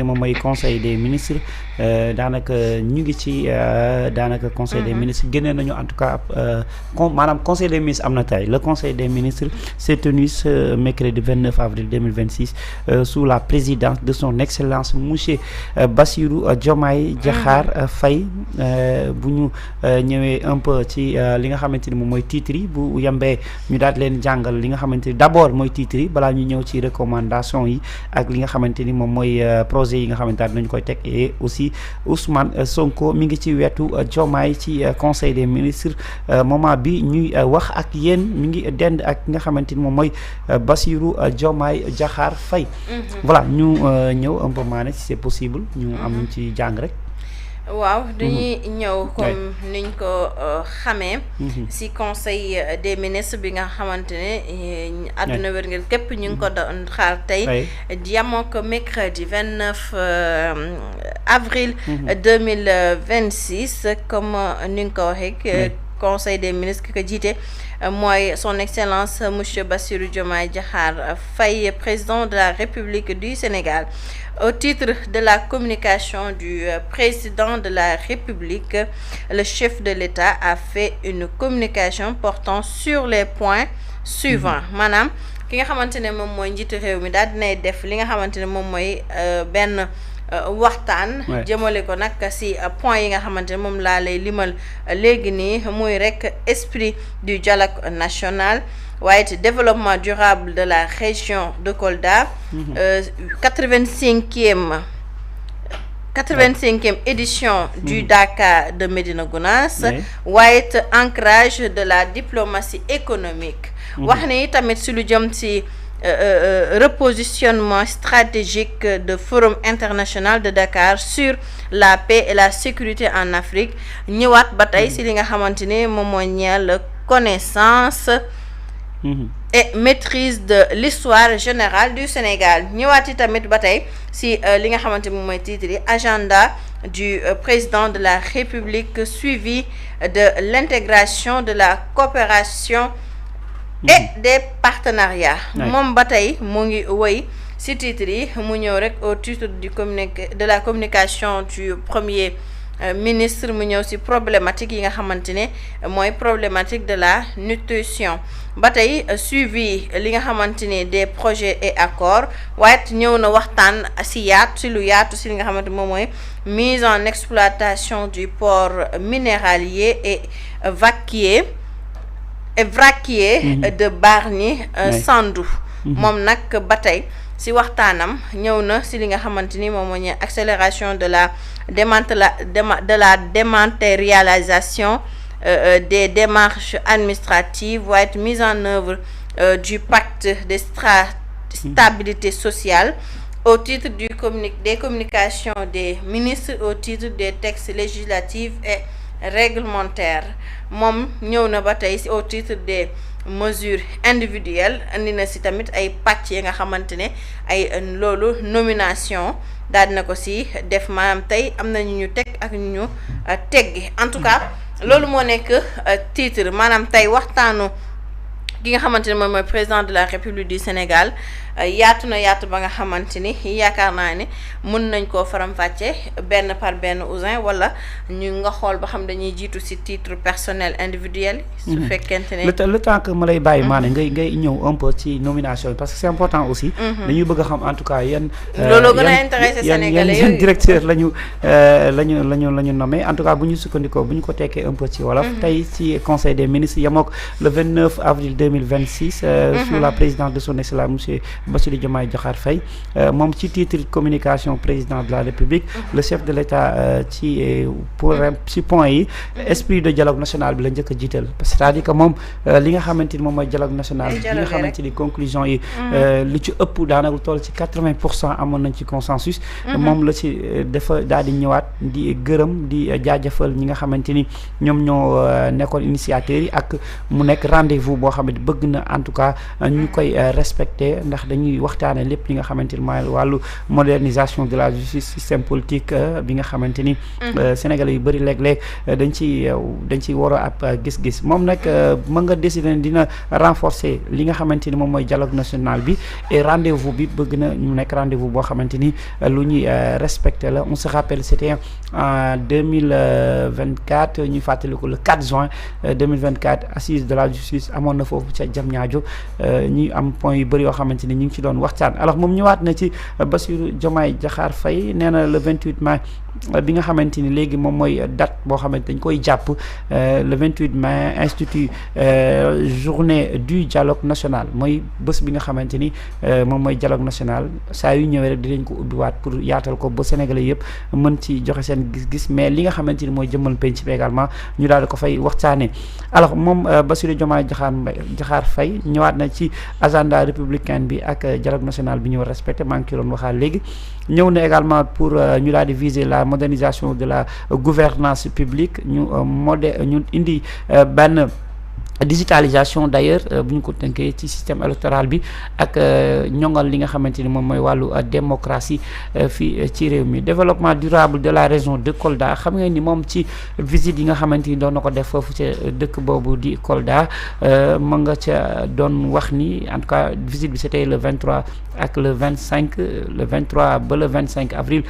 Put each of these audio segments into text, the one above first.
moom mooy conseil des ministres daanaka ñu ngi ci daanaka conseil des ministres génne nañu en tout cas maanaam conseil des ministres am na tey le conseil des ministres s'est tenu ce mercredi 29 avril 2026 sous la présidence de son excellence monsieur Bassirou Diomaye Diakhar Faye bu ñu ñëwee un peu ci li nga xamante ni moom mooy titre yi bu yembee ñu daal leen jàngal li nga xamante ni d'abord mooy titre yi balaa ñu ñëw ci recommandation yi ak li nga xamante ni moom mooy projet yi nga xamante ne nañu koy teg et aussi Ousmane Sonko mi ngi ci wetu Diomaye ci conseil des ministres moment bi ñuy wax ak yéen mi ngi dend ak nga xamante ni moom mooy Bassirou Diomaye Diakhar Faye voilà ñu ñëw un peu maane si c'est possible ñu am nañ ci jàng rek. waaw dañuy ñëw comme niñ ko xamee ci conseil des ministres bi nga xamante ne àdduna wérngel képp ñu ngi ko doon xaar tey yamoo ko mercredi 29 avril 2026 comme ni nga ko waxee conseil des ministres ki ko jiite mooy son excellence monsieur Bassirou Diomaye Diakhar Faye président de la République du Sénégal. Au titre de la communication du président de la République, le chef de l'État a fait une communication portant sur les points suivants. Maanaam ki nga xamante ne moom mooy njiitu réew mi daal dinay def li nga xamante ne moom mooy benn waxtaan jëmale ko nag ci point yi nga xamante ne moom laa lay limal léegi nii muy rekk esprit du dialogue national waaye développement durable de la région de Kolda 85e édition du Dakar de Médina Gounass waaye ancrage de la diplomatie économique wax ne tamit ci lu jëm ci repositionnement stratégique de forum international de Dakar sur la paix et la sécurité en Afrique ñëwaat ba tey ci li nga xamante ni moom mooy ñeel connaissance et maîtrise de l'histoire générale du Sénégal ñëwaat yi tamit ba tey ci li nga xamante moom mooy titre yi agenda du président de la République suivi de l'intégration de la coopération et des partenariats moom ba tey mu ngi woy ci titre yi mu ñëw rek au titre de la communication du premier ministre mu ñëw ci problématique yi nga xamante ne mooy problématique de la nutrition ba tey suivi li nga xamante ne des projets et accords waaye ñëw na waxtaan ci lu yaatu ci li nga xamante moom mooy mise en exploitation du port minéralier et vraquier de Bargny Sandou moom nag ba tey ci waxtaanam ñëw na ci li nga xamante ni moom mooy accélération de la dématérialisation des démarches administratives waaye mise en œuvre du pacte de stabilité sociale au titre des communications des ministres au titre des textes législatifs et réglementaires moom ñëw na ba tey ci au titre des mesures individuelles andi na ci tamit ay pàcc yi nga xamante ne ay loolu nomination daal dina ko ci def maanaam tey am na ñu teg ak ñu teggi en tout cas loolu moo nekk titre maanaam tey waxtaanu ki nga xamante ne moom mooy président de la République du Sénégal yaatu na yaatu ba nga xamante ni yaakaar naa ne mën nañ koo faram-fàcce benn par benn ousin wala ñu nga xool ba xam dañuy jiitu ci titre personnel individuel su fekkente ne le temps que ma lay bàyyi maanaam ngay ñëw un peu ci nomination yi parce que c'est important aussi dañuy bëgg a xam en tout cas yan looloo gën a intéressé Sénégalais yan directeur lañu nommé en tout cas bu ñu sukkandikoo bu ñu ko tekkee un peu ci wolof tey ci conseil des ministres yemook le 29 avril 2026 sous la présidence de son excellence monsieur Bassirou Diomaye Diakhar Faye moom ci titre communication président de la République le chef de l'État ci point yi esprit de dialogue national bi la njëkk a jiital c'est-à-dire que moom li nga xamante ni moom mooy dialogue national li nga xamante ni conclusion yi li ci ëpp daanaka toll ci 80% amoon nañ ci consensus moom la ci dafa daal di ñëwaat di gërëm di jaajëfal ñi nga xamante ni ñoom ñoo nekkoon initiateurs yi ak mu nekk rendez-vous boo xam ne bëgg na en tout cas ñu koy respecter ndax dañuy waxtaane lépp li nga xamante ni mooy wàllu modernisation de la justice système politique bi nga xamante ni sénégalais yu bëri léeg-léeg dañ ci war a ab gis-gis moom nag mën nga décider dina renforcer li nga xamante ni moom mooy dialogue national bi et rendez-vous bi bëgg na ñu nekk rendez-vous boo xamante ni lu ñuy respecté la. On se rappelle c'était en 2024 ñuy fàttaliku le 4 juin 2024 assise de la justice amoon na foofu ca Diamniadio ñi am point yu bëri yoo xamante ni ñu ngi ci doon waxtaan. Alors moom ñëwaat na ci Bassirou Diomaye Diakhar Faye nee na le 28 mai bi nga xamante ni léegi moom mooy date boo xamante dañ koy jàpp le 28 mai institut journée du dialogue national mooy bés bi nga xamante ni moom mooy dialogue national saa yu ñëwee rek dinañ ko ubbiwaat pour yaatal ko ba sénégalais yëpp mën ci joxe seen gis-gis mais li nga xamante ni mooy jëmmal penc bi également ñu daal di ko fay waxtaanee. Alors moom Bassirou Diomaye Diakhar Faye ñëwaat na ci agenda républicain bi ak dialogue national bi ñu war respecté maa ngi ci doon waxaat léegi ñëw na également pour ñu daal di viser la modernisation de la gouvernance publique ñu indi benn digitalisation d'ailleurs bu ñu ko tënkee ci système électoral bi ak ñoŋal li nga xamante ni moom mooy wàllu démocratie fii ci réew mi. Développement durable de la région de Kolda xam nga ni moom ci visite yi nga xamante ni doon na ko def foofu ca dëkk boobu di Kolda ma nga ca doon wax ni en tout cas visite bi c'était le 23 ak le 23 ba le 25 avril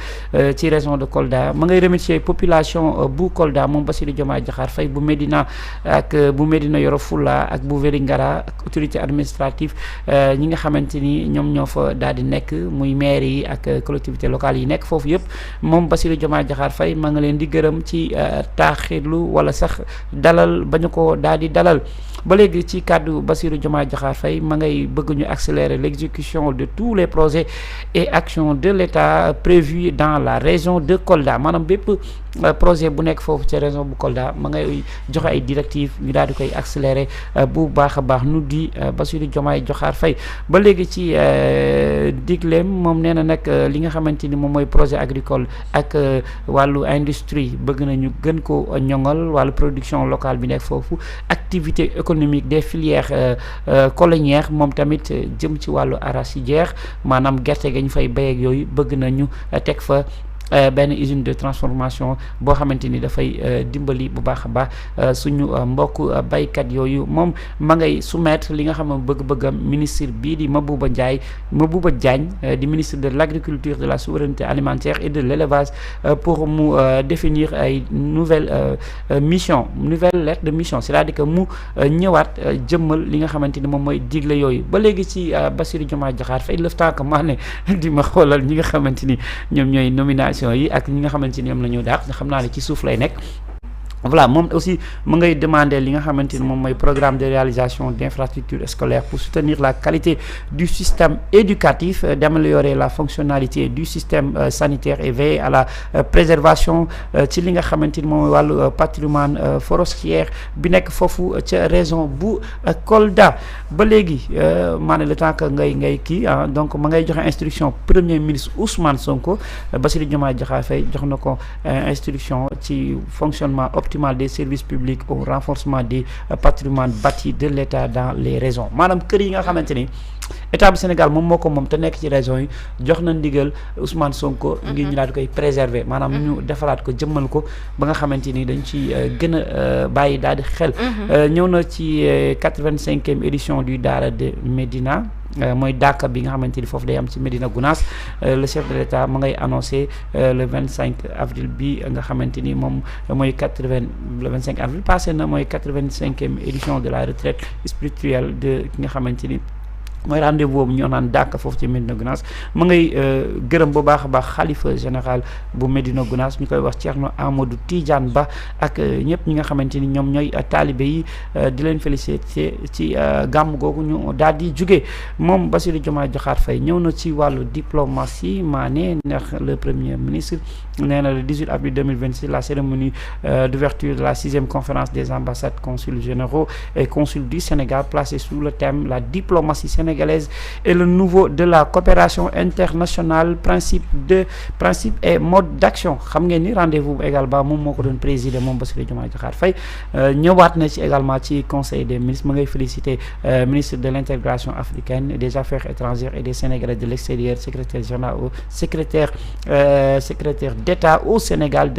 ci région de Kolda ma ngay remercier population bu Kolda moom Bassirou Diomaye Diakhar Faye bu Médina ak bu Médina Yoro Fula ak bu Vélingara ak autorité administrative ñi nga xamante ni ñoom ñoo fa daal di nekk muy maire yi ak collectivité locale yi nekk foofu yëpp moom Bassirou Diomaye Diakhar Faye ma nga leen di gërëm ci taaxirlu wala sax dalal ba ñu ko daal di dalal. ba léegi ci kàddu Bassirou Diomaye Diakhar Faye ma ngay bëgg ñu accélérer l'exécution de tous les projets et actions de l'État prévus dans la région de Kolda maanaam bépp projet bu nekk foofu ci région bu Kolda ma ngay joxe ay directives ñu daal di koy accélérer bu baax a baax nu di Bassirou Diomaye Diakhar Faye. ba léegi ci digleem moom nee na nag li nga xamante ni moom mooy projet agricole ak wàllu industrie bëgg nañu gën ko ñoŋal wàllu production locale bi nekk foofu activité économique des filières collinières moom tamit jëm ci wàllu arachidière maanaam gerte ga ñu fay béy ak yooyu bëgg nañu teg fa benn usine de transformation boo xamante ni dafay dimbali bu baax a baax suñu mbokk baykat yooyu moom ma ngay soumettre li nga xam ne bëgg-bëggam ministre bii di Mabouba Diagne di ministre de l'agriculture, de la souveraineté alimentaire et de l'élevage pour mu définir ay nouvelle lettre de mission, c'est-à-dire que mu ñëwaat jëmmal li nga xamante ni moom mooy digle yooyu. Ba léegi ci Bassirou Diomaye Diakhar Faye le temps que maa ne di ma xoolal ñi nga xamante ni ñoom ñooy nomination yi ak ñi nga xamante ni ñoom la ñu daax xam naa ne ci suuf lay nekk. Voilà, moom aussi mu ngay demander li nga xamante ni moom mooy programme de réalisation d'infrastructures scolaires pour soutenir la qualité du système éducatif, d'améliorer la fonctionnalité du système sanitaire et veiller à la préservation ci li nga xamante ni moom mooy wàllu patrimoine forestier bi nekk foofu ca région bu Kolda. Ba léegi maa ne le temps que ngay kii donc ma ngay joxe instruction premier ministre Ousmane Sonko, Bassirou Diomaye Diakhar Faye jox na ko instruction ci fonctionnement optimal des services publics au renforcement des patrimoines bâtis de l'État dans les régions. Maanaam kër yi nga xamante ni état bu Sénégal moom moo ko moom te nekk ci région yi jox na ndigal Ousmane Sonko ngir ñu daal di koy préserver maanaam ñu defaraat ko jëmmal ko ba nga xamante ni dañ ci gën a bàyyi daal di xel. ñëw na ci 85e édition du Daara de Médina mooy Daaka bi nga xamante ni foofu day am ci Médina Gounass. Le chef de l'État ma ngay annoncé le 25 avril bi nga xamante ni moom mooy le 25 avril passé na mooy 85e édition de la retraite spirituelle de ki nga xamante ni mooy rendez-vous boobu ñoo naan Daaka foofu ci Médina Gounass. ma ngay gërëm bu baax a baax xalifa général bu Médina Gounass ñu koy wax Thierno Amadou Tidiane Ba ak ñëpp ñi nga xamante ni ñoom ñooy taalibe yi di leen féliciter ci gàmm googu ñu daal di jugee. moom Bassirou Diomaye Diakhar Faye ñëw na ci wàllu diplomatie maa ne ndax le premier ministre nee na le 18 avril 2026 la cérémonie d'ouverture de la 6e conférence des ambassades consuls généraux et consuls du Sénégal placée sous le thème la diplomatie sénégalaise sénégalaise et le niveau de la coopération internationale, principe et mode d'action. Xam ngeen ni rendez-vous également moom moo ko doon présider moom Bassirou Diomaye Diakhar Faye ñëwaat na ci également ci conseil des ministres ma ngay féliciter ministre de l'intégration africaine et des affaires étrangères et des Sénégalais de l'extérieur, secrétaire général secrétaire d'État au Sénégal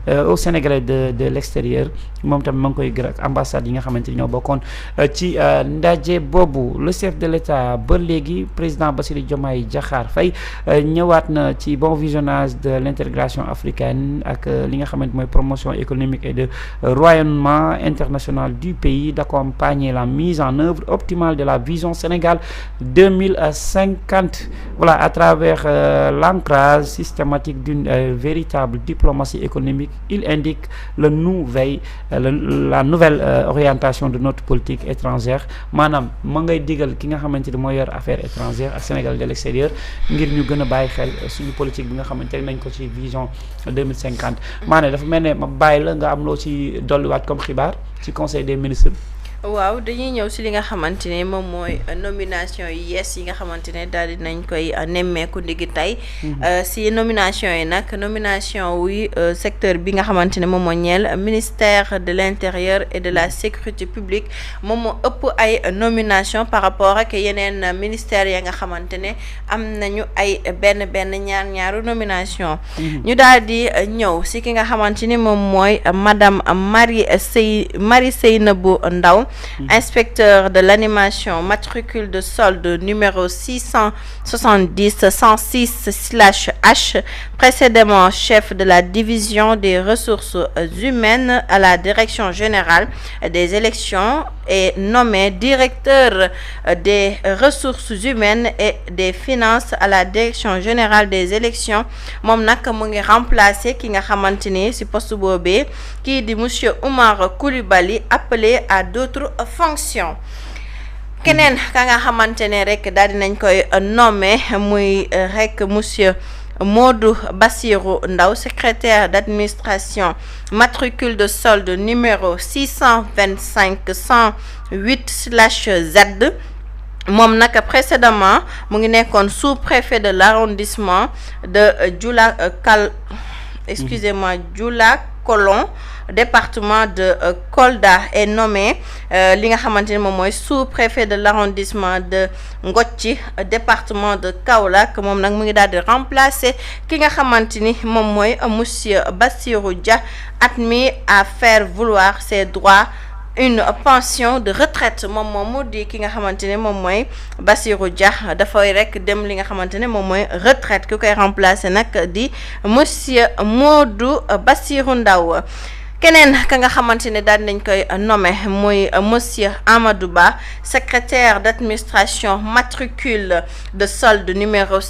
au Sénégalais de l'extérieur moom tamit ma ngi koy gërëm ambassade yi nga xamante ni ñoo bokkoon ci ndaje boobu. Le chef de l'État ba léegi président Bassirou Diomaye Diakhar Faye ñëwaat na ci bon visionnage de l'intégration africaine ak li nga xamante mooy promotion économique et de rayonnement international du pays, d'accompagner la mise en œuvre optimale de la vision Sénégal 2050 voilà à travers l'ancrage systématique d'une véritable diplomatie économique. Il indique la nouvelle orientation de notre politique étrangère maanaam ma ngay digal ki nga xamante ni mooy yor affaires étrangères ak Sénégal de l'extérieur ngir ñu gën a bàyyi xel suñu politique bi nga xamante ne nañ ko ci vision 2050 maanaam dafa mel ne ma bàyyi la nga am loo ci dolliwaat comme xibaar ci conseil des ministres. waaw dañuy ñëw si li nga xamante ne moom mooy nomination yi yees yi nga xamante ne daal di nañ koy nemmeeku ndigi tey si nomination yi nag nomination wuy secteur bi nga xamante ne moom moo ñeel ministère de l'intérieur et de la sécurité publique moom moo ëpp ay nomination par rapport ak yeneen ministères ya nga xamante ne am nañu ay benn ñaaru nomination ñu daal di ñëw si ki nga xamante ni moom mooy madame Marie Seynabou Ndaw, inspecteur de l'animation, matricule de solde numéro 670-106/H, précédemment chef de la division des ressources humaines à la direction générale des élections et nommé directeur des ressources humaines et des finances à la direction générale des élections. Moom nag mu ngi remplacer ki nga xamante ni ci poste boobee kii di monsieur Oumar Coulibaly, appelé à d'autres fonctions. Keneen ka nga xamante ne rek daal dinañ koy nommé muy rek monsieur Modou Bassirou Ndaw, secrétaire d'administration, matricule de solde numéro 625-108/Z. moom nag précédemment mu ngi nekkoon sous-préfet de l'arrondissement de Dioula-Colon, département de Kolda, est nommé li nga xamante ni moom mooy sous-préfet de l'arrondissement de Ngotchi, département de Kaolack. moom nag mu ngi daal di remplacer ki nga xamante ni moom mooy monsieur Bassirou Dia, admis à faire valoir ses droits une pension de retraite. moom moomu di ki nga xamante ne moom mooy Bassirou Dia dafay rek dem li nga xamante ne moom mooy retraite. ki koy remplacer nag di monsieur Modou Bassirou Ndaw. keneen ka nga xamante ne daal nañ koy nommé muy monsieur Amadou Ba, secrétaire d'administration, matricule de solde numéro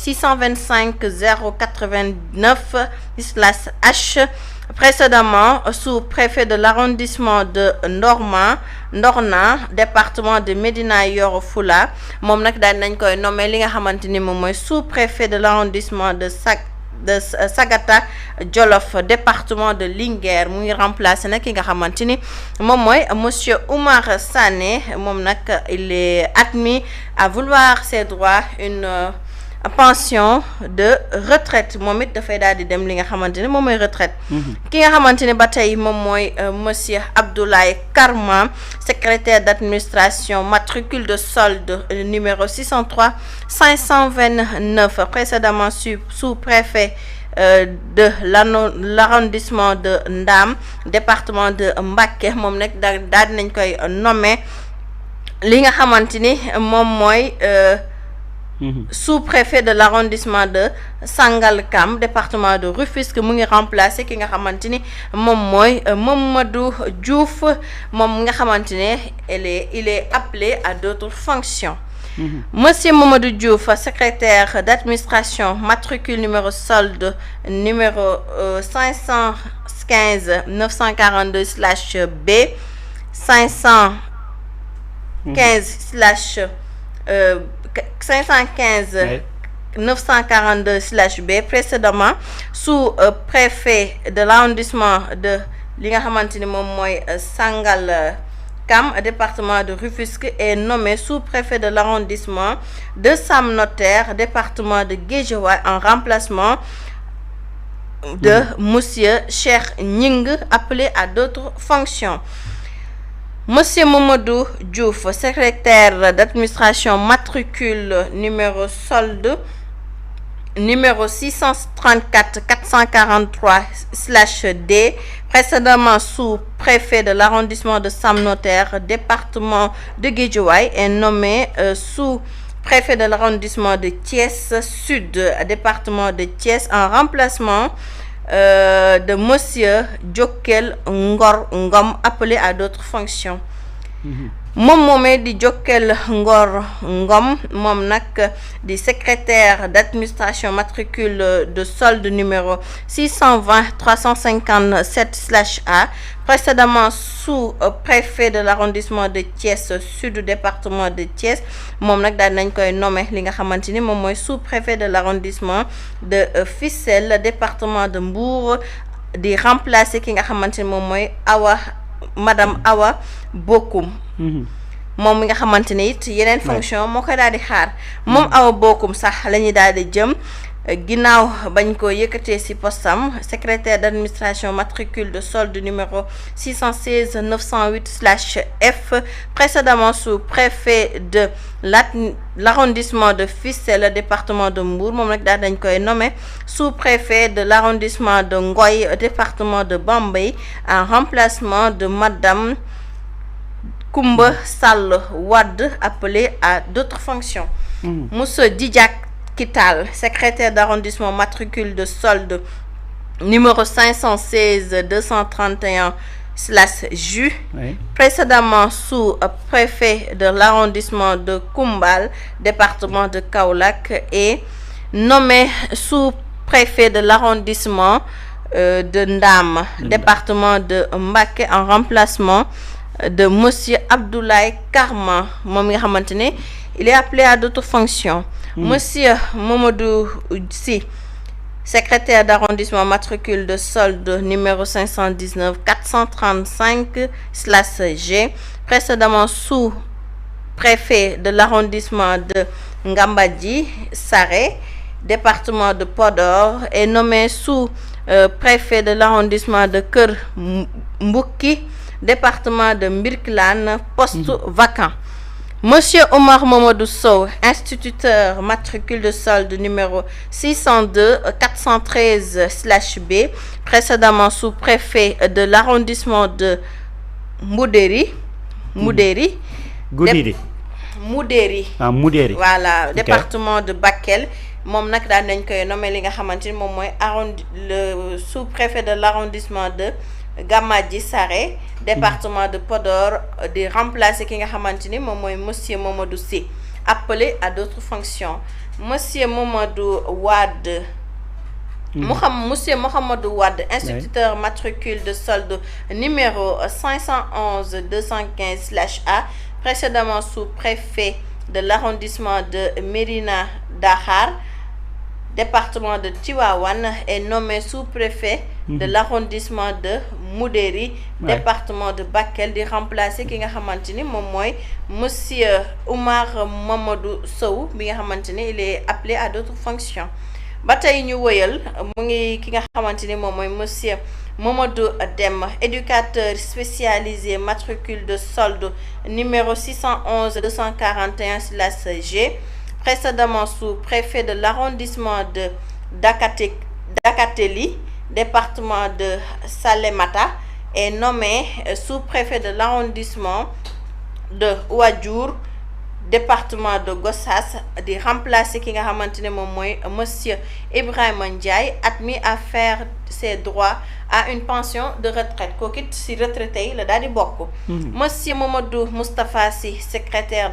625-089/H, précédemment sous-préfet de l'arrondissement de Ndorna, département de Médina Yoro Foulah. moom nag daal nañ koy nommé li nga xamante ni moom mooy sous-préfet de l'arrondissement de Sagata Jolof, département de Linguère. mu ngi remplacer nag ki nga xamante ni moom mooy monsieur Oumar Sané. moom nag il est admis à vouloir ses droits une pension de retraite. moom it dafay daal di dem li nga xamante ne moom mooy retraite. ki nga xamante ne ba tey moom mooy monsieur Abdoulaye Karma, secrétaire d'administration, matricule de solde numéro 603-529, précédemment sous-préfet de l'arrondissement de Ndam, département de Mbacké. moom nag daal di nañ koy nommé li nga xamante ni moom mooy sous-préfet de l'arrondissement de Sangalkam, département de Rufisque. mu ngi remplacer ki nga xamante ni moom mooy Mamadou Diouf. moom nga xamante ne il est appelé à d'autres fonctions. Monsieur Mamadou Diouf, secrétaire d'administration, matricule numéro solde numéro 515-942/B, 515-942/B, précédemment sous-préfet de l'arrondissement de li nga xamante ni moom mooy Ouakam, département de Rufisque, est nommé sous-préfet de l'arrondissement de Sam Notaire, département de Guédiawaye, en remplacement de Monsieur Cheikh Ning, appelé à d'autres fonctions. Monsieur Mamadou Diouf, secrétaire d'administration matricule numéro solde numéro 634 443/D, précédemment sous-préfet de l'arrondissement de Sam Notaire, département de Guédiawaye, est nommé sous-préfet de l'arrondissement de Thiès Sud, département de Thiès, en remplacement de Monsieur Djokel Ngor Ngom, appelé à d'autres fonctions. moom moomee di Jokkel Ngor Ngom moom nag di secrétaire d'administration matricule de solde numéro 620 357/A, précédemment sous-préfet de l'arrondissement de Thiès Sud, département de Thiès, moom nag daal nañ koy nommé li nga xamante ni moom mooy sous-préfet de l'arrondissement de Fissel, département de Mbour, di remplacer ki nga xamante ni moom mooy madame Awa Bokum. moom mi nga xamante ni it yeneen fonction moo koy daal di xaar moom Awa Bokum sax la ñuy daal di jëm ginnaaw bañ ko yëkkatee ci postam secrétaire d'administration matricule de solde numéro 616 908/F, précédemment sous-préfet de l'arrondissement de Fissel, département de Mbour, moom nag daal dañ koy nommé sous-préfet de l'arrondissement de Ngoy, département de Bambey, en remplacement de madame Koumba Sall Wade, appelé à d'autres fonctions. Monsieur Didjak Kital, secrétaire d'arrondissement matricule de solde numéro 516 231/Ju, précédemment sous-préfet de l'arrondissement de Koumbal, département de Kaolack, et nommé sous-préfet de l'arrondissement de Ndam, département de Mbacké, en remplacement de Monsieur Abdoulaye Karma, moom nga xamante ne il est appelé à d'autres fonctions. Monsieur Mamadou Sy, secrétaire d'arrondissement matricule de solde numéro 519 435/G, précédemment sous-préfet de l'arrondissement de Ngambadji Saré, département de Podor, est nommé sous-préfet de l'arrondissement de Keur Mbouki, département de Mbirkilane, poste vacant. Monsieur Omar Mamadou Sow, instituteur matricule de solde numéro 602 413/B, précédemment sous-préfet de l'arrondissement de Moudéri. Voilà, département de Bakel. moom nag daal nañ koy nommé li nga xamante ni moom mooy le sous-préfet de l'arrondissement de Gamadji Saré, département de Podor, di remplacer ki nga xamante ni moom mooy monsieur Mamadou Sy, appelé à d'autres fonctions. Monsieur Mamadou Wade, Monsieur Mohamedou Wade, instituteur matricule de solde numéro 511 215/A, précédemment sous-préfet de l'arrondissement de Médina Dakhar, département de Tivaouane, est nommé sous-préfet de l'arrondissement de Moudéri, département de Bakel, di remplacer ki nga xamante ni moom mooy monsieur Oumar Mamadou Sow, bi nga xamante ni il est appelé à d'autres fonctions. ba tey ñu wëyal mu ngi ki nga xamante ni moom mooy monsieur Mamadou Dem, éducateur spécialisé matricule de solde numéro 611 241/G, précédemment sous-préfet de l'arrondissement de Dakateli, département de Salémata, est nommé sous-préfet de l'arrondissement de Ouadiour, département de Gossas, di remplacer ki nga xamante ne moom mooy monsieur Ibrahima Ndiaye, admis à faire ses droits à une pension de retraite. Kooku it si retraité yi la daal di bokk. Monsieur Mamadou Moustapha Sy, secrétaire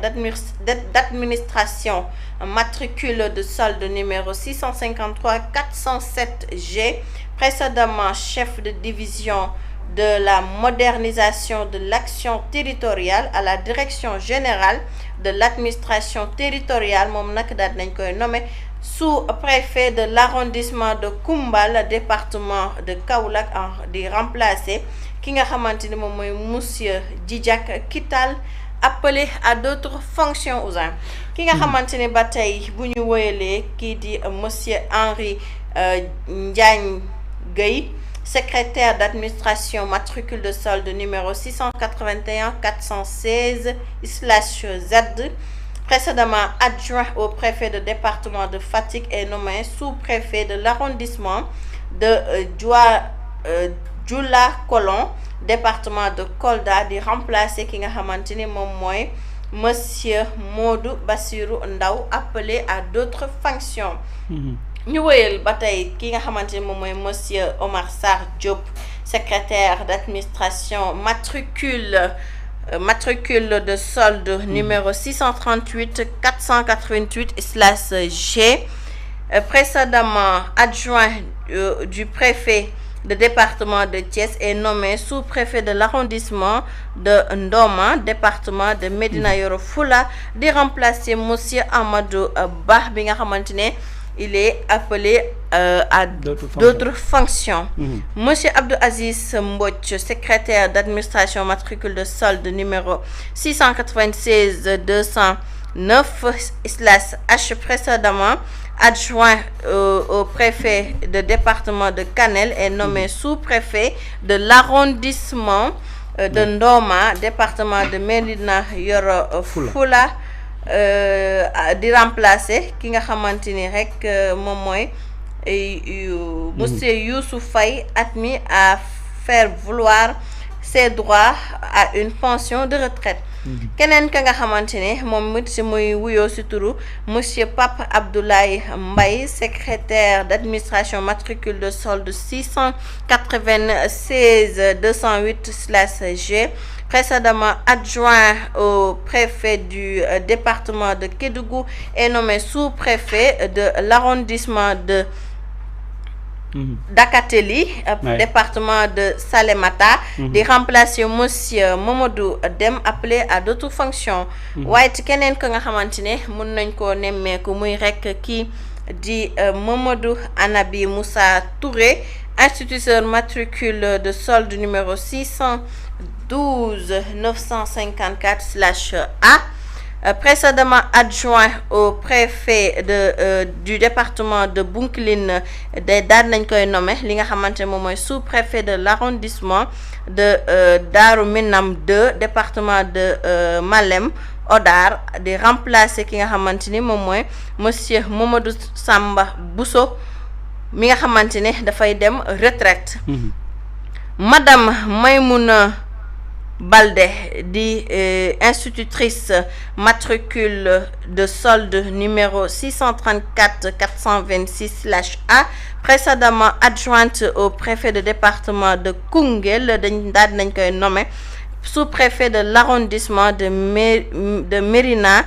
d'administration matricule de solde numéro 653 407G, précédemment chef de division de la modernisation de l'action territoriale à la direction générale de l'administration territoriale, moom nag daal nañ koy nommé sous-préfet de l'arrondissement de Koumbal département de Kaolack di remplacer ki nga xamante ni moom mooy monsieur Djidjak Kital appelé à d'autres fonctions Ousin ki nga xamante ni ba tey bu ñu woyalee kii di monsieur Henri Ndiagne Gueye secrétaire d'administration matricule de solde numéro 681 416/Z, précédemment adjoint au préfet de département de Fatick et nommé sous-préfet de l'arrondissement de Dioula-Colon, département de Kolda, di remplacer ki nga xamante ni moom mooy monsieur Modou Bassirou Ndaw appelé à d'autres fonctions. ñu wéyal ba tey ki nga xamante ni moom mooy monsieur Omar Sarr Diop secrétaire d'administration matricule de solde numéro 638 488/G, précédemment adjoint du préfet de département de Thiès est nommé sous-préfet de l'arrondissement de Ndoma, département de Médina Yoro Foulah, di remplacer monsieur Amadou Ba bi nga xamante ne il est appelé à d'autres fonctions. Monsieur Abdou Aziz Mbodj, secrétaire d'administration matricule de solde numéro 696-209/H, précédemment adjoint au préfet de département de Kanel est nommé sous-préfet de l'arrondissement de Ndoma, département de Médina Yoro Foulah, di remplacer ki nga xamante ni rek moom mooy monsieur Youssou Faye, admis à faire valoir ses droits à une pension de retraite. keneen ka nga xamante ne moom it si muy wuyoo si turu monsieur Pape Abdoulaye Mbaye, secrétaire d'administration matricule de solde 696-208/G, précédemment adjoint au préfet du département de Kédougou et nommé sous-préfet de l'arrondissement de Dakateli, département de Salémata, di remplacer monsieur Mamadou Dem appelé à d'autres fonctions. waaye ci keneen ka nga xamante ne mun nañ koo nemmeeku muy rek kii di Mamadou Anabi Moussa Touré, instituteur matricule de solde numéro 612-954/A, précédemment adjoint au préfet du département de Bounkiling, daal nañ koy nommé li nga xamante moom mooy sous-préfet de l'arrondissement de Darou Minam 2, département de Malem Odar, di remplacer ki nga xamante ni moom mooy monsieur Mamadou Samba Bousso mi nga xamante ne dafay dem retraite. Madame Maymouna Balde di institutrice matricule de solde numéro 634-426/A, précédemment adjointe au préfet de département de Koungheul, daal nañ koy nommé sous-préfet de l'arrondissement de Mérina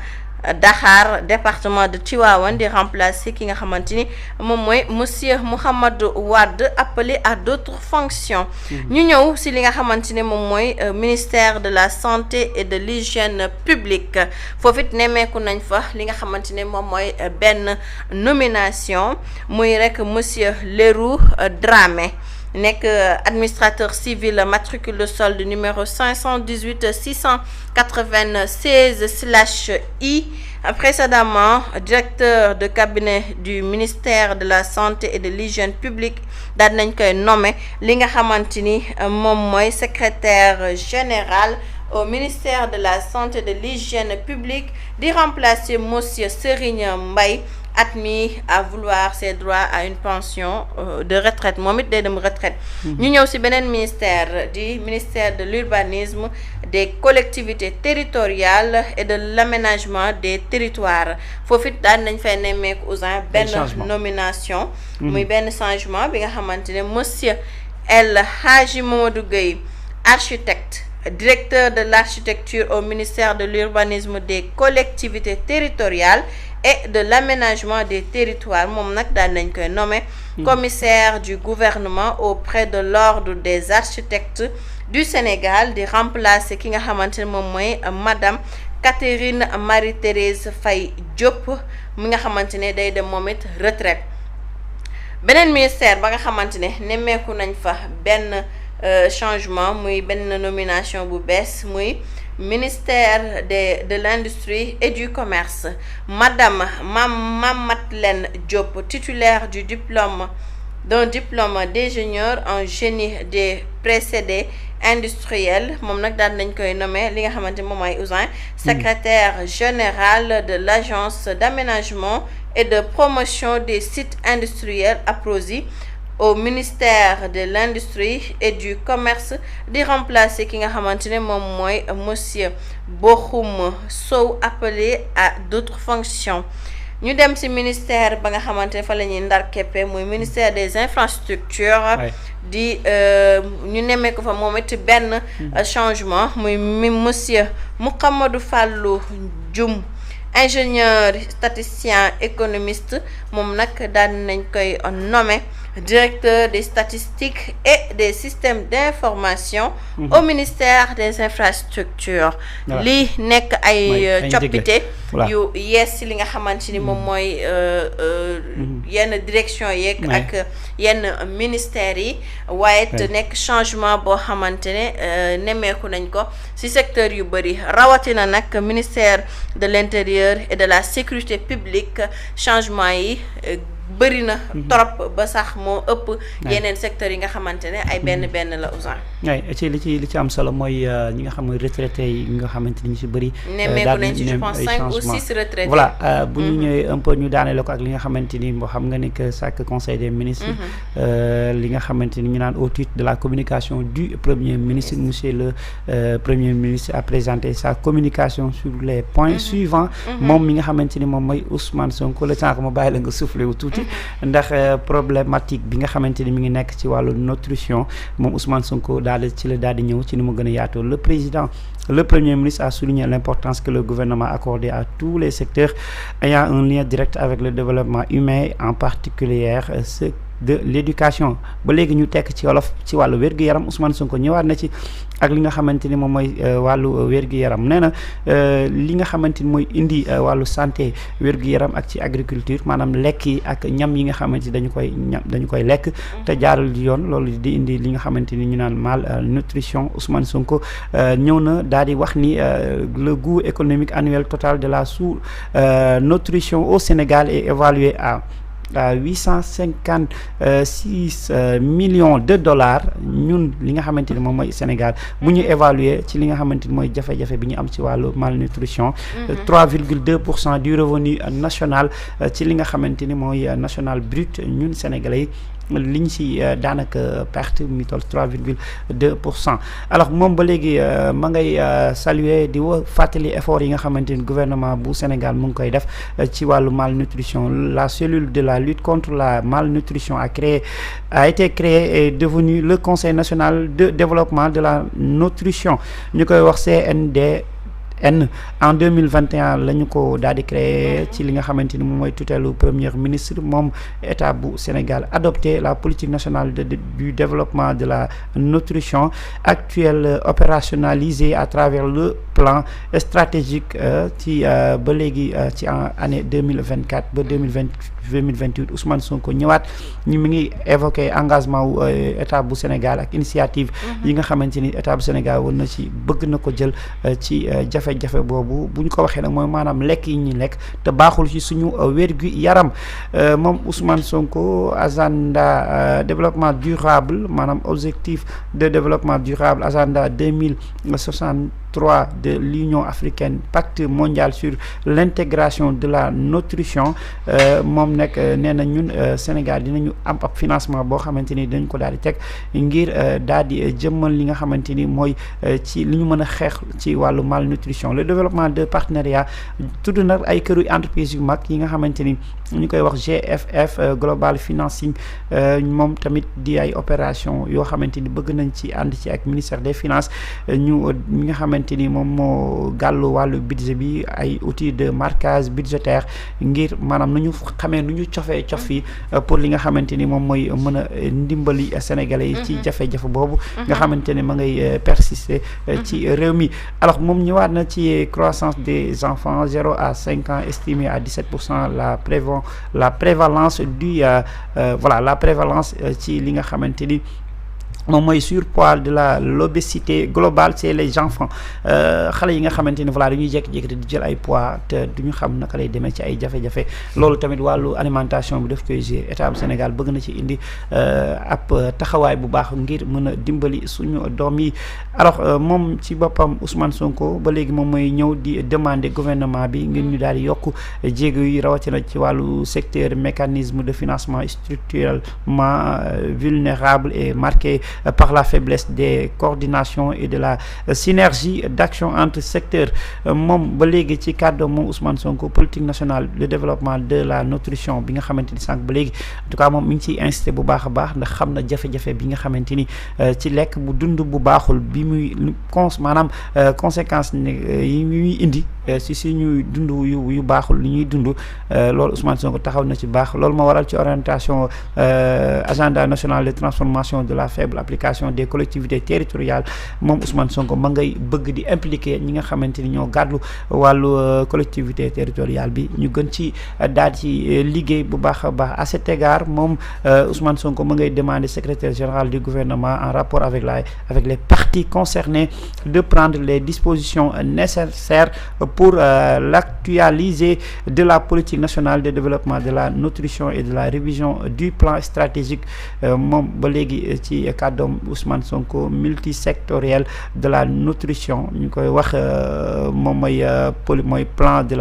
Dakhar, département de Tivaouane, di remplacer ki nga xamante ni moom mooy monsieur Mouhamadou Wade appelé à d'autres fonctions. ñu ñëw si li nga xamante ni moom mooy ministère de la santé et de l'hygiène publique. foofu it nemmeeku nañ fa li nga xamante ni moom mooy benn nomination muy rek monsieur Leroux Dramé, nekk administrateur civil matricule de solde numéro 518-696/I, précédemment directeur de cabinet du ministère de la santé et de l'hygiène publique, daal nañ koy nommé li nga xamante ni moom mooy secrétaire général au ministère de la santé et de l'hygiène publique, di remplacer monsieur Serigne Mbaye, admis à vouloir ses droits à une pension de retraite. moom it day dem retraite. ñu ñëw ci beneen ministère di ministère de l'urbanisme, des collectivités territoriales et de l'aménagement des territoires. foofu it daan nañ fay nemmeeku Ousin benn nomination muy benn changement bi nga xamante ne monsieur El Hadji Mamadou Gueye, architecte, directeur de l'architecture au ministère de l'urbanisme, des collectivités territoriales et de l'aménagement des territoires, moom nag daan nañ koy nommé commissaire du gouvernement auprès de l'ordre des architectes du Sénégal, di remplacer ki nga xamante ne moom mooy madame Catherine Marie-Thérèse Faye Diop mi nga xamante ne day dem moom it retraite. beneen ministère ba nga xamante ne nemmeeku nañ fa benn changement muy benn nomination bu bees muy ministère de l'industrie et du commerce. Madame Mamadeleine Diop, titulaire d'un diplôme d'ingénieur en génie des procédés industriels, moom nag daan nañ koy nommé li nga xamante moom mooy Ousin secrétaire général de l'agence d'aménagement et de promotion des sites industriels APROSI au ministère de l'industrie et du commerce, di remplacer ki nga xamante ne moom mooy monsieur Bokhum Sow, appelé à d'autres fonctions. ñu dem ci ministère ba nga xamante ne fa la ñuy ndar keppe muy ministère des infrastructures. di ñu nemmee ko fa moom it benn changement muy monsieur Mouhamadou Fallou Dioum, ingénieur statisticien économiste, moom nag daan nañ koy nommé directeur des statistiques et des systèmes d'information au ministère des infrastructures. lii nekk ay coppite yu yees ci li nga xamante ni moom mooy yenn direction yeeg ak yenn ministères yi, waaye te nekk changement boo xamante ne nemmeeku nañ ko ci secteur yu bëri, rawatina nag ministère de l'intérieur et de la sécurité publique. changement yi bëri na trop ba sax moo ëpp yeneen secteurs yi nga xamante ne ay benn la Ousin. ci li ci am solo mooy ñi nga xam ne retraités yi nga xamante ni ñu si bëri. nemmeeku nañ ci je pense 5 ou 6 retraités. voilà bu ñu ñëwee un peu ñu daaneel ko ak li nga xamante ni moo xam nga ni que chaque conseil des ministres. li nga xamante ni ñu naan au titre de la communication du premier ministre, monsieur le premier ministre a présenté sa communication sur les points suivants. moom mi nga xamante ni moom mooy Ousmane Sonko, le temps que ma bàyyi la nga soufflé wu tuuti. ndax problématique bi nga xamante ni mi ngi nekk ci wàllu nutrition moom Ousmane Sonko daal di ñëw ci ni mu gën a yaatoo. Le premier ministre a souligné l'importance que le gouvernement a accordée à tous les secteurs ayant un lien direct avec le développement humain, en particulier ceux de l'éducation. ba léegi ñu tekk ci wolof ci wàllu wér-gu-yaram, Ousmane Sonko ñëwaat na ci ak li nga xamante ni moom mooy wàllu wér-gu-yaram. nee na li nga xamante ni mooy indi wàllu santé wér-gu-yaram ak ci agriculture, maanaam lekk yi ak ñam yi nga xamante ni dañu koy lekk te jaarul yoon, loolu di indi li nga xamante ni ñu naan malnutrition. Ousmane Sonko ñëw na daal di wax ni le coût économique annuel total de la sous-nutrition au Sénégal est évalué à 856 millions de dollars. ñun li nga xamante ni moom mooy Sénégal bu ñu évaluer ci li nga xamante ni mooy jafe-jafe bi ñu am ci wàllu malnutrition, 3,2% du revenu national ci li nga xamante ni mooy national brut, ñun Sénégalais liñ ci daanaka perte mi toll 3,2%. alors moom ba léegi ma ngay saluer di fàttali effort yi nga xamante ni gouvernement bu Sénégal mu ngi koy def ci wàllu malnutrition. La cellule de la lutte contre la malnutrition a été créée et devenue le Conseil national de développement de la nutrition, ñu koy wax CNDN. En 2021 la ñu ko daal di créé ci li nga xamante ni moom mooy tutelle premier ministre. moom état bu Sénégal adopté la politique nationale du développement de la nutrition actuelle, opérationnalisée à travers le plan stratégique ci ba léegi ci année 2024 ba 2028. Ousmane Sonko ñëwaat ñu mi ngi évoqué engagement wu état bu Sénégal ak initiative yi nga xamante ni état bu Sénégal war na ci bëgg na ko jël ci jafe-jafe boobu. bu ñu ko waxee nag mooy maanaam lekk yi ñuy lekk te baaxul ci suñu wér-gu-yaram. moom Ousmane Sonko agenda développement durable, maanaam objectif de développement durable, agenda 2063 de l'Union africaine, pacte mondial sur l'intégration de la nutrition. moom nag nee na ñun Sénégal dinañu am ab financement boo xamante ni dañ ko daal di teg ngir daal di jëmmal li nga xamante ni mooy ci li ñu mën a xeex ci wàllu malnutrition. le développement de partenariat, tudd nag ay këru entreprise yu mag yi nga xamante ni ñu koy wax GFF Global Financing, moom tamit di ay opération yoo xamante ni bëgg nañ ci ànd ci ak ministère des finances. ñi nga xamante xamante ni moom moo gàllu wàllu budget bi ay outils de marquage budgétaire ngir maanaam nu ñu xamee nu ñu cofee cof yi pour li nga xamante ni moom mooy mën a ndimbali sénégalais yi ci jafe-jafe boobu nga xamante ni ma ngay persister ci réew mi. alors moom ñëwaat na ci croissance des enfants 0 à 5 ans estimée à 17%, la prévalence du voilà la prévalence ci li nga xamante ni moom mooy surpoids de l'obésité globale c'est les enfants xale yi nga xamante ni voilà dañuy jékki-jékki di jël ay poids te duñu xam naka lay demee ci ay jafe-jafe loolu tamit wàllu alimentation bi daf koy gérer état bu Sénégal bëgg na ci indi ab taxawaay bu baax ngir mën a dimbali suñu doom yi. alors moom ci boppam Ousmane Sonko ba léegi moom mooy ñëw di demander gouvernement bi ngir ñu daal di yokk jéego yi rawatina ci wàllu secteur mécanisme de financement structurellement vulnérable et marqué par la faiblesse des coordinations et de la synergie d'action entre secteurs. moom ba léegi ci cadre moom Ousmane Sonko politique nationale de développement de la nutrition bi nga xamante ni sànq ba léegi en tout cas moom mi ngi ciy incité bu baax a baax ndax xam na jafe-jafe bi nga xamante ni ci lekk bu dund bu baaxul bi muy maanaam conséquences yi muy indi si suñuy dund yu baaxul li ñuy dund loolu Ousmane Sonko taxaw na ci baax loolu moo waral ci orientation agenda national de transformation de la faible application des collectivités territoriales moom Ousmane Sonko ma ngay bëgg di impliquer ñi nga xamante ni ñoo gàddu wàllu collectivité territoriale bi ñu gën ci daal ci liggéey bu baax a baax. à cet égard moom Ousmane Sonko ma ngay demander secrétaire général du gouvernement en rapport avec les parties concernées de prendre les dispositions nécessaires pour l'actualiser de la politique nationale de développement de la nutrition et de la révision du plan stratégique moom ba léegi ci kàddoom Ousmane Sonko multisectoriel de la nutrition ñu koy wax moom mooy plan de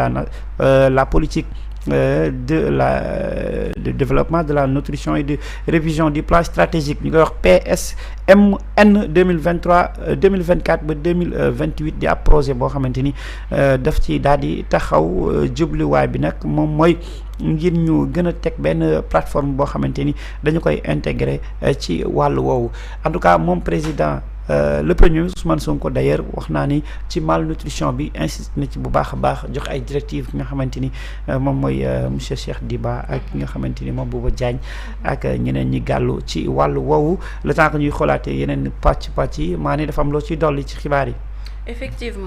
la politique de développement de la nutrition et de révision du plan stratégique ñu koy wax PSMN 2023-2024 ba 2028 di ab projet boo xamante ni daf ci daal di taxaw jubluwaay bi nag moom mooy ngir ñu gën a teg benn plateforme boo xamante ni dañu koy intégrer ci wàllu woowu. en tout cas moom président le premier ministre Ousmane Sonko d'ailleurs wax naa ni ci malnutrition bi insiste na ci bu baax a baax jox ay directives ki nga xamante ni moom mooy monsieur Cheikh Diba ak ki nga xamante ni moom Bouba Diagne ak ñeneen ñi gàllu ci wàllu woowu le temps que ñuy xoolaatee yeneen pàcc yi maa ni dafa am loo ciy dolli ci xibaar yi. effectivement.